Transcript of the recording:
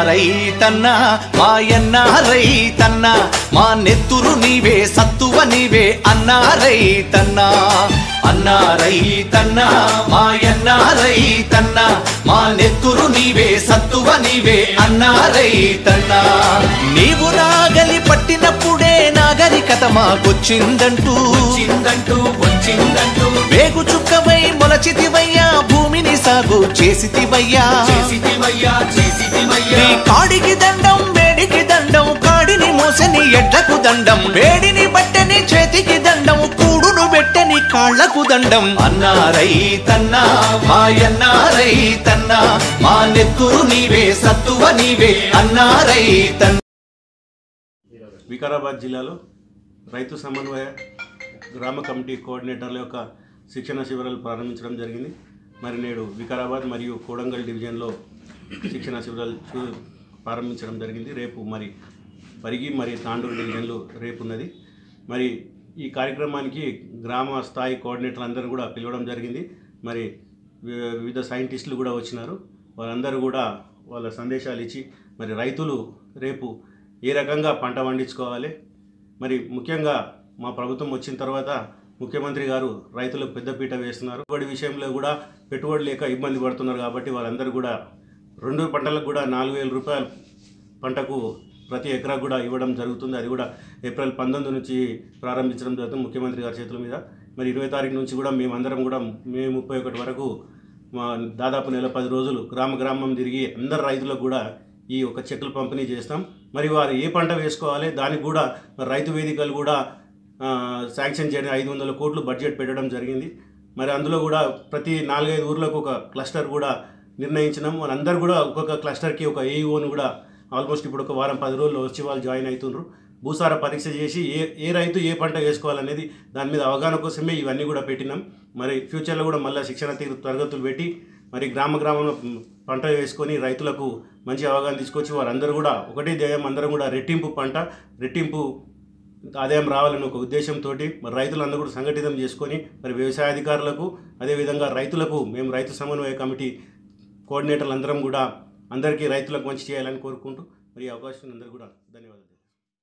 రైతన్నా మాయన్న రైతన్నా మా నెత్తురు నీవే సత్తువ నీవే అన్నా రైతన్నా అన్నా రైతన్నా మాయన్న రైతన్నా మా నెత్తురు నీవే సత్తువ నీవే అన్నా రైతన్నా నీవు నాగలి పట్టినప్పుడే నాగరికత మాకొచ్చిందంటూ వేగు చుక్కవై మొలచితివయ్యా భూమిని సాగు చేసితివయ్యా నీ కాడికి దండం వేడికి దండం కాడిని మోసని ఎడ్లకు దండం వేడిని బట్టని చేతికి దండం కూడును పెట్టని కాళ్లకు దండం అన్నా రైతన్నా మాయన్నా రైతన్నా మా నెత్తురు నీవే సత్తువ నీవే అన్నా రైతన్నా. వికారాబాద్ జిల్లాలో రైతు సమన్వయ గ్రామ కమిటీ కోఆర్డినేటర్ల యొక్క శిక్షణ శిబిరాలు ప్రారంభించడం జరిగింది. మరి నేడు వికారాబాద్ మరియు కోడంగల్ డివిజన్లో శిక్షణ శిబిరాలు ప్రారంభించడం జరిగింది. రేపు మరి పరిగి మరియు తాండూరు డివిజన్లు రేపు ఉన్నది. మరి ఈ కార్యక్రమానికి గ్రామ స్థాయి కోఆర్డినేటర్లు అందరూ కూడా పిలవడం జరిగింది. మరి వివిధ సైంటిస్టులు కూడా వచ్చినారు. వాళ్ళందరూ కూడా వాళ్ళ సందేశాలు ఇచ్చి మరి రైతులు రేపు ఏ రకంగా పంట పండించుకోవాలి, మరి ముఖ్యంగా మా ప్రభుత్వం వచ్చిన తర్వాత ముఖ్యమంత్రి గారు రైతులకు పెద్దపీట వేస్తున్నారు. పెట్టుబడి విషయంలో కూడా పెట్టుబడి లేక ఇబ్బంది పడుతున్నారు. కాబట్టి వాళ్ళందరూ కూడా 2 పంటలకు కూడా 4,000 రూపాయలు పంటకు ప్రతి ఎకరా కూడా ఇవ్వడం జరుగుతుంది. అది కూడా ఏప్రిల్ 19 నుంచి ప్రారంభించడం జరుగుతుంది ముఖ్యమంత్రి గారి చేతుల మీద. మరి 20 తారీఖు నుంచి కూడా మేమందరం కూడా మే 31 వరకు దాదాపు నెల 10 రోజులు గ్రామం తిరిగి అందరు రైతులకు కూడా ఈ ఒక చెక్కులు పంపిణీ చేస్తాం. మరి వారు ఏ పంట వేసుకోవాలి దానికి కూడా రైతు వేదికలు కూడా శాంక్షన్ చేయడం 500 కోట్లు బడ్జెట్ పెట్టడం జరిగింది. మరి అందులో కూడా ప్రతి 4-5 ఊర్లకు ఒక క్లస్టర్ కూడా నిర్ణయించినాం. వాళ్ళందరూ కూడా ఒక్కొక్క క్లస్టర్కి ఒక ఏఈఓను కూడా ఆల్మోస్ట్ ఇప్పుడు ఒక వారం 10 రోజుల్లో వచ్చి వాళ్ళు జాయిన్ అవుతున్నారు. భూసార పరీక్ష చేసి ఏ రైతు ఏ పంట వేసుకోవాలనేది దాని మీద అవగాహన కోసమే ఇవన్నీ కూడా పెట్టినాం. మరి ఫ్యూచర్లో కూడా మళ్ళీ శిక్షణ తరగతులు పెట్టి మరి గ్రామంలో పంట వేసుకొని రైతులకు మంచి అవగాహన తీసుకొచ్చి వారందరూ కూడా ఒకటే ధ్యేయం, అందరం కూడా రెట్టింపు ఆదాయం రావాలని ఒక ఉద్దేశంతో మరి రైతులందరూ కూడా సంఘటితం చేసుకొని మరి వ్యవసాయ అధికారులకు అదేవిధంగా రైతులకు మేము రైతు సమన్వయ కమిటీ కోఆర్డినేటర్లు అందరం కూడా అందరికీ రైతులకు మంచి చేయాలని కోరుకుంటూ మరి ఈ అవకాశం అందరూ కూడా ధన్యవాదాలు.